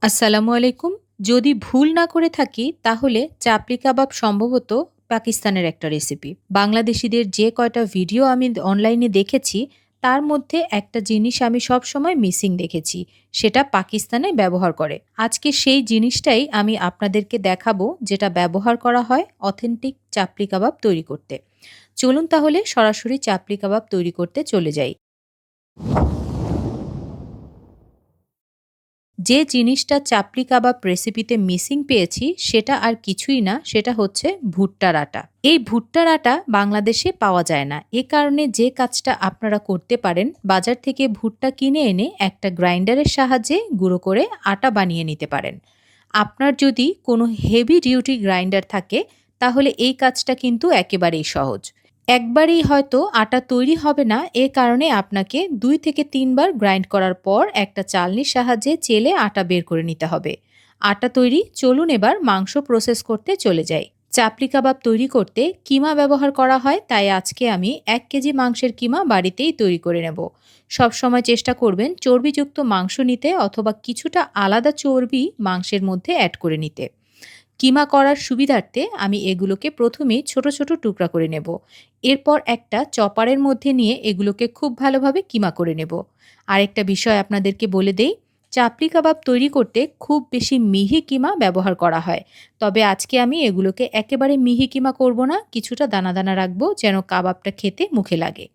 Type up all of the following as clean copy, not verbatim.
আসসালামু আলাইকুম। যদি ভুল না করে থাকি তাহলে চাপলি কাবাব সম্ভবত পাকিস্তানের একটা রেসিপি। বাংলাদেশীদের যে কয়টা ভিডিও আমি অনলাইনে দেখেছি তার মধ্যে একটা জিনিস আমি সবসময় মিসিং দেখেছি। সেটা পাকিস্তানে ব্যবহার করে। আজকে সেই জিনিসটাই আমি আপনাদেরকে দেখাবো যেটা ব্যবহার করা হয় অথেন্টিক চাপলি কাবাব তৈরি করতে। চলুন তাহলে সরাসরি চাপলি কাবাব তৈরি করতে চলে যাই। যে জিনিসটা চাপলি কাবাব রেসিপিতে মিসিং পেয়েছি সেটা আর কিছুই না, সেটা হচ্ছে ভুট্টার আটা। এই ভুট্টার আটা বাংলাদেশে পাওয়া যায় না। এ কারণে যে কাজটা আপনারা করতে পারেন, বাজার থেকে ভুট্টা কিনে এনে একটা গ্রাইন্ডারের সাহায্যে গুঁড়ো করে আটা বানিয়ে নিতে পারেন। আপনার যদি কোনো হেভি ডিউটি গ্রাইন্ডার থাকে তাহলে এই কাজটা কিন্তু একেবারেই সহজ। একবারেই হয়তো আটা তৈরি হবে না, এ কারণে আপনাকে ২ থেকে ৩ বার গ্রাইন্ড করার পর একটা চালনির সাহায্যে চেলে আটা বের করে নিতে হবে। আটা তৈরি, চলুন এবার মাংস প্রসেস করতে চলে যাই। চাপলি কাবাব তৈরি করতে কিমা ব্যবহার করা হয়, তাই আজকে আমি ১ কেজি মাংসের কিমা বাড়িতেই তৈরি করে নেব। সবসময় চেষ্টা করবেন চর্বিযুক্ত মাংস নিতে অথবা কিছুটা আলাদা চর্বি মাংসের মধ্যে অ্যাড করে নিতে। কিমা করার সুবিধার্থে আমি এগুলোকে প্রথমেই ছোট ছোট টুকরা করে নেব। এরপর একটা চপারের মধ্যে নিয়ে এগুলোকে খুব ভালোভাবে কিমা করে নেব। আরেকটা বিষয় আপনাদেরকে বলে দেই, চাপলি কাবাব তৈরি করতে খুব বেশি মিহি কিমা ব্যবহার করা হয়। তবে আজকে আমি এগুলোকে একেবারে মিহি কিমা করব না, কিছুটা দানা দানা রাখবো যেন কাবাবটা খেতে মুখে লাগে।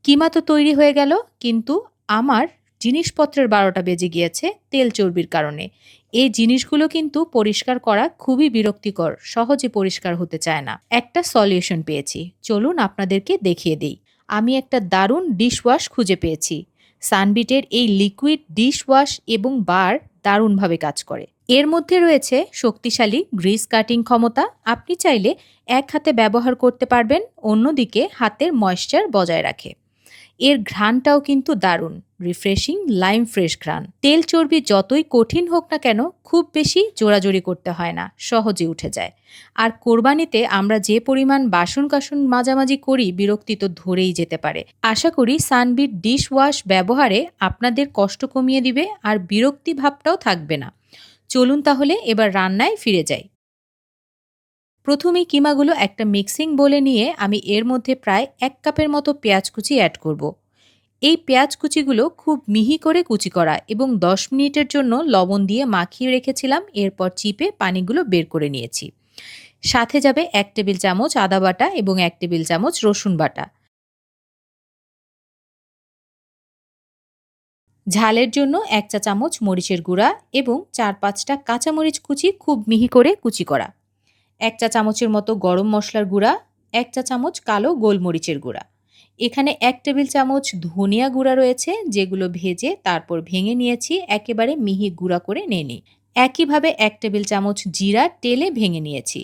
কিমা তো তৈরি হয়ে গেল, কিন্তু আমার জিনিসপত্রের ১২টা বেজে গিয়েছে তেল চর্বির কারণে। এই জিনিসগুলো কিন্তু পরিষ্কার করা খুবই বিরক্তিকর, সহজে পরিষ্কার হতে চায় না। একটা সলিউশন পেয়েছি, চলুন আপনাদেরকে দেখিয়ে দিই। আমি একটা দারুণ ডিশওয়াশ খুঁজে পেয়েছি। সানবিটের এই লিকুইড ডিশওয়াশ এবং বার দারুণভাবে কাজ করে। এর মধ্যে রয়েছে শক্তিশালী গ্রিস কাটিং ক্ষমতা। আপনি চাইলে এক হাতে ব্যবহার করতে পারবেন, অন্যদিকে হাতের ময়েশ্চার বজায় রাখে। এর ঘ্রাণটাও কিন্তু দারুণ, রিফ্রেশিং লাইম ফ্রেশ ঘ্রাণ। তেল চর্বি যতই কঠিন হোক না কেন খুব বেশি জোড়াজোড়ি করতে হয় না, সহজে উঠে যায়। আর কোরবানিতে আমরা যে পরিমাণ বাসন কাসন মাজামাজি করি, বিরক্তি তো ধরেই যেতে পারে। আশা করি সানবিট ডিশ ওয়াশ ব্যবহারে আপনাদের কষ্ট কমিয়ে দিবে আর বিরক্তি ভাবটাও থাকবে না। চলুন তাহলে এবার রান্নায় ফিরে যাই। প্রথমেই কিমাগুলো একটা মিক্সিং বোলে নিয়ে আমি এর মধ্যে প্রায় ১ কাপের মতো পেঁয়াজ কুচি অ্যাড করব। এই পেঁয়াজ কুচিগুলো খুব মিহি করে কুচি করা এবং ১০ মিনিটের জন্য লবণ দিয়ে মাখিয়ে রেখেছিলাম, এরপর চিপে পানিগুলো বের করে নিয়েছি। সাথে যাবে ১ টেবিল চামচ আদা বাটা এবং ১ টেবিল চামচ রসুন বাটা। ঝালের জন্য ১ চা চামচ মরিচের গুঁড়া এবং ৪-৫টা কাঁচামরিচ কুচি খুব মিহি করে কুচি করা। ১ চা চামচের মতো গরম মশলার গুঁড়া, ১ চা চামচ কালো গোলমরিচের গুঁড়া। এখানে ১ টেবিল চামচ ধনিয়া গুঁড়া রয়েছে, যেগুলো ভেজে তারপর ভেঙে নিয়েছি, একেবারে মিহি গুঁড়া করে নেইনি। একইভাবে ১ টেবিল চামচ জিরা টেলে ভেঙে নিয়েছি।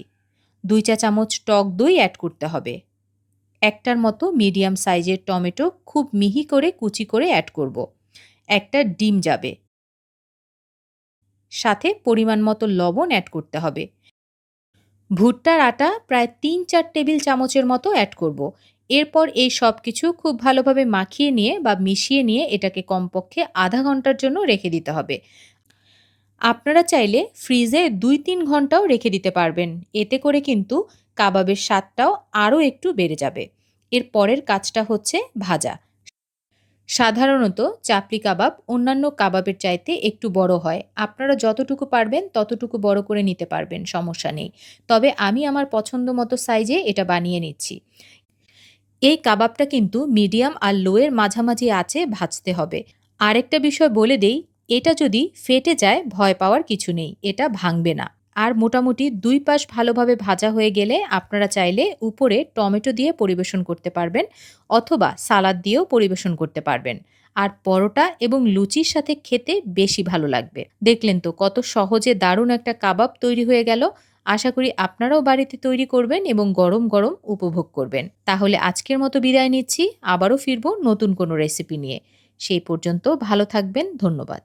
২ চা চামচ টক দই অ্যাড করতে হবে। একটার মতো মিডিয়াম সাইজের টমেটো খুব মিহি করে কুচি করে অ্যাড করব। একটা ডিম যাবে। সাথে পরিমাণ মতো লবণ অ্যাড করতে হবে। ভুট্টার আটা প্রায় ৩-৪ টেবিল চামচের মতো অ্যাড করব। এরপর এই সব কিছু খুব ভালোভাবে মাখিয়ে নিয়ে বা মিশিয়ে নিয়ে এটাকে কমপক্ষে আধা ঘন্টার জন্য রেখে দিতে হবে। আপনারা চাইলে ফ্রিজে ২-৩ ঘন্টাও রেখে দিতে পারবেন। এতে করে কিন্তু কাবাবের স্বাদটাও আরও একটু বেড়ে যাবে। এর পরের কাজটা হচ্ছে ভাজা। সাধারণত চাপলি কাবাব অন্যান্য কাবাবের চাইতে একটু বড় হয়। আপনারা যতটুকু পারবেন ততটুকু বড় করে নিতে পারবেন, সমস্যা নেই। তবে আমি আমার পছন্দ মতো সাইজে এটা বানিয়ে নিচ্ছি। এই কাবাবটা কিন্তু মিডিয়াম আর লো এর মাঝামাঝি আঁচে ভাজতে হবে। আরেকটা বিষয় বলে দেই, এটা যদি ফেটে যায় ভয় পাওয়ার কিছু নেই, এটা ভাঙবে না। আর মোটামুটি ২ পাশ ভালোভাবে ভাজা হয়ে গেলে আপনারা চাইলে উপরে টমেটো দিয়ে পরিবেশন করতে পারবেন অথবা সালাদ দিয়েও পরিবেশন করতে পারবেন। আর পরোটা এবং লুচির সাথে খেতে বেশি ভালো লাগবে। দেখলেন তো কত সহজে দারুণ একটা কাবাব তৈরি হয়ে গেল। আশা করি আপনারাও বাড়িতে তৈরি করবেন এবং গরম গরম উপভোগ করবেন। তাহলে আজকের মতো বিদায় নিচ্ছি, আবারও ফিরবো নতুন কোনো রেসিপি নিয়ে। সেই পর্যন্ত ভালো থাকবেন, ধন্যবাদ।